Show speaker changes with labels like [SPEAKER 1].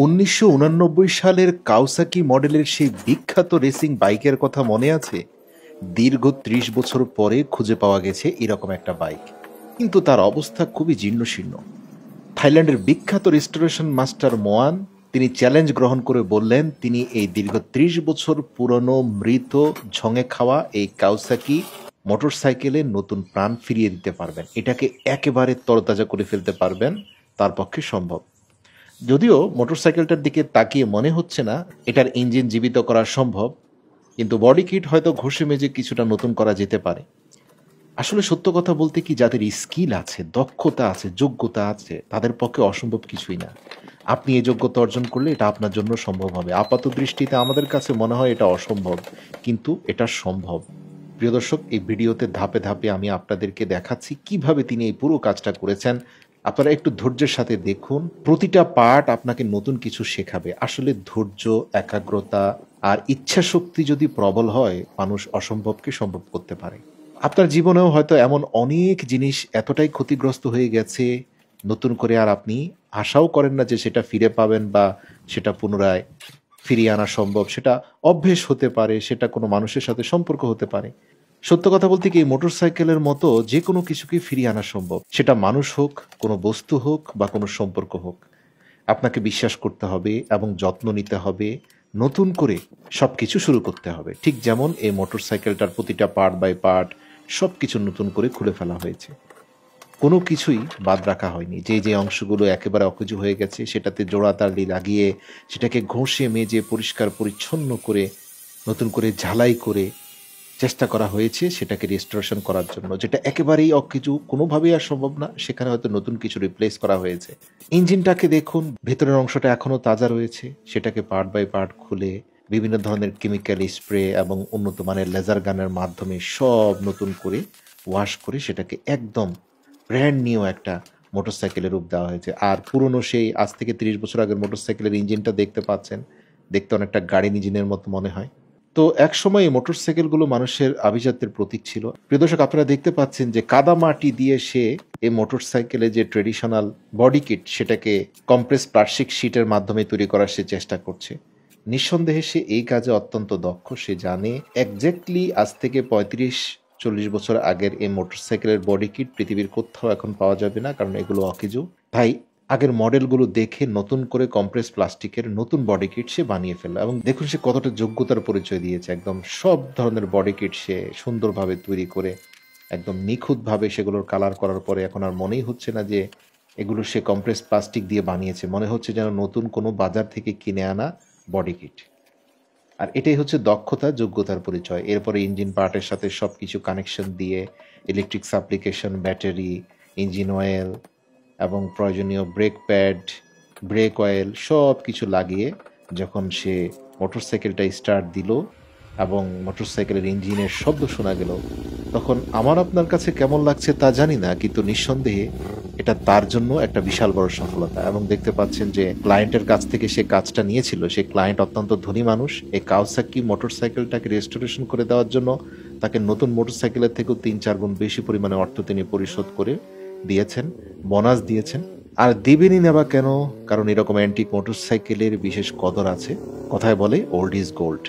[SPEAKER 1] ১৯৮৯ সালের কাওসাকি মডেলের সেই বিখ্যাত রেসিং বাইকের কথা মনে আছে? দীর্ঘ ৩০ বছর পরে খুঁজে পাওয়া গেছে এরকম একটা বাইক, কিন্তু তার অবস্থা খুবই জীর্ণশীর্ণ। থাইল্যান্ডের বিখ্যাত রেস্টোরেশন মাস্টার মোয়ান তিনি চ্যালেঞ্জ গ্রহণ করে বললেন তিনি এই দীর্ঘ ৩০ বছর পুরনো মৃত ঝঙে খাওয়া এই কাওসাকি মোটরসাইকেলে নতুন প্রাণ ফিরিয়ে দিতে পারবেন, এটাকে একেবারে তরতাজা করে ফেলতে পারবেন, তার পক্ষে সম্ভব। যদিও মোটরসাইকেলটার দিকে তাকিয়ে মনে হচ্ছে না এটার ইঞ্জিন জীবিত করা সম্ভব, কিন্তু বডি কিট হয়তো ঘষে মেজে কিছুটা নতুন করা যেতে পারে। আসলে সত্য কথা বলতে কি, যাদের স্কিল আছে, দক্ষতা আছে, যোগ্যতা আছে, তাদের পক্ষে অসম্ভব কিছুই না। আপনি এই যোগ্যতা অর্জন করলে এটা আপনার জন্য সম্ভব হবে। আপাত দৃষ্টিতে আমাদের কাছে মনে হয় এটা অসম্ভব, কিন্তু এটা সম্ভব। প্রিয় দর্শক, এই ভিডিওতে ধাপে ধাপে আমি আপনাদেরকে দেখাচ্ছি কিভাবে তিনি এই পুরো কাজটা করেছেন। আপনারা একটু ধৈর্যের সাথে দেখুন, প্রতিটা পার্ট আপনাকে নতুন কিছু শেখাবে। আসলে ধৈর্য, একাগ্রতা আর ইচ্ছা শক্তি যদি প্রবল হয়, মানুষ অসম্ভবকে সম্ভব করতে পারে। আপনার জীবনেও হয়তো এমন অনেক জিনিস এতটাই ক্ষতিগ্রস্ত হয়ে গেছে, নতুন করে আর আপনি আশাও করেন না যে সেটা ফিরে পাবেন বা সেটা পুনরায় ফিরিয়ে আনা সম্ভব। সেটা অভ্যেস হতে পারে, সেটা কোনো মানুষের সাথে সম্পর্ক হতে পারে। সত্য কথা বলতে কি, এই মোটরসাইকেলের মতো যে কোনো কিছুকে ফিরিয়ে আনা সম্ভব, সেটা মানুষ হোক, কোনো বস্তু হোক বা কোনো সম্পর্ক হোক। আপনাকে বিশ্বাস করতে হবে এবং যত্ন নিতে হবে, নতুন করে সব কিছু শুরু করতে হবে। ঠিক যেমন এই মোটরসাইকেলটার প্রতিটা পার্ট বাই পার্ট সব কিছু নতুন করে খুলে ফেলা হয়েছে, কোনো কিছুই বাদ রাখা হয়নি। যে যে অংশগুলো একেবারে অকেজো হয়ে গেছে সেটাতে জোড়াতালি লাগিয়ে, সেটাকে ঘষে মেজে পরিষ্কার পরিচ্ছন্ন করে, নতুন করে ঝালাই করে চেষ্টা করা হয়েছে সেটাকে রেস্টোরেশন করার জন্য। যেটা একেবারেই অকেজো, কোনোভাবেই আর সম্ভব না, সেখানে হয়তো নতুন কিছু রিপ্লেস করা হয়েছে। ইঞ্জিনটাকে দেখুন, ভেতরের অংশটা এখনো তাজা রয়েছে, সেটাকে পার্ট বাই পার্ট খুলে বিভিন্ন ধরনের কেমিক্যাল স্প্রে এবং উন্নত মানের লেজার গানের মাধ্যমে সব নতুন করে ওয়াশ করে সেটাকে একদম ব্র্যান্ড নিউ একটা মোটরসাইকেলের রূপ দেওয়া হয়েছে। আর পুরনো সেই আজ থেকে ৩০ বছর আগের মোটরসাইকেলের ইঞ্জিনটা দেখতে পাচ্ছেন, দেখতে অনেকটা গাড়ির ইঞ্জিনের মতো মনে হয়। তো একসময় এই মোটরসাইকেলগুলো মানুষের আভিজাত্যের প্রতীক ছিল। প্রিয় দর্শক, আপনারা দেখতে পাচ্ছেন যে কাদা মাটি দিয়ে সে এই মোটরসাইকেলে যে ট্রেডিশনাল বডি কিট, সেটাকে কম্প্রেস প্লাস্টিক শিটের মাধ্যমে তৈরি করার সে চেষ্টা করছে। নিঃসন্দেহে সে এই কাজে অত্যন্ত দক্ষ। সে জানে একজ্যাক্টলি আজ থেকে ৩৫-৪০ বছর আগের এই মোটরসাইকেলের বডি কিট পৃথিবীর কোথাও এখন পাওয়া যাবে না, কারণ এগুলো অকেজো। তাই আগের মডেলগুলো দেখে নতুন করে কম্প্রেস প্লাস্টিকের নতুন বডি কিট সে বানিয়ে ফেললো। এবং দেখুন সে কতটা যোগ্যতার পরিচয় দিয়েছে। একদম সব ধরনের বডি কিট সে সুন্দরভাবে তৈরি করে একদম নিখুঁতভাবে সেগুলোর কালার করার পরে এখন আর মনেই হচ্ছে না যে এগুলো সে কম্প্রেস প্লাস্টিক দিয়ে বানিয়েছে। মনে হচ্ছে যেন নতুন কোনো বাজার থেকে কিনে আনা বডি কিট। আর এটাই হচ্ছে দক্ষতা, যোগ্যতার পরিচয়। এরপরে ইঞ্জিন পার্টের সাথে সব কিছু কানেকশন দিয়ে ইলেকট্রিক সাপ্লিকেশন, ব্যাটারি, ইঞ্জিন অয়েল এবং প্রয়োজনীয় ব্রেক প্যাড, ব্রেক অয়েল সব কিছু লাগিয়ে যখন সে মোটরসাইকেলটা স্টার্ট দিল এবং মোটরসাইকেলের ইঞ্জিনের শব্দ শোনা গেল, তখন আমার আপনার কাছে কেমন লাগছে তা জানি না, কিন্তু নিঃসন্দেহে এটা তার জন্য একটা বিশাল বড় সফলতা। এবং দেখতে পাচ্ছেন যে ক্লায়েন্টের কাছ থেকে সে কাজটা নিয়েছিল, সে ক্লায়েন্ট অত্যন্ত ধনী মানুষ। এই কাওসাকি মোটরসাইকেলটাকে রেস্টোরেশন করে দেওয়ার জন্য তাকে নতুন মোটরসাইকেলের থেকেও ৩-৪ গুণ বেশি পরিমাণে অর্থ তিনি পরিশোধ করে দিয়েছেন, বোনাস দিয়েছেন। আর দেবেনই নেবা কেন? কারণ এরকম অ্যান্টিক মোটরসাইকেলের বিশেষ কদর আছে। কথায় বলে ওল্ড ইজ গোল্ড।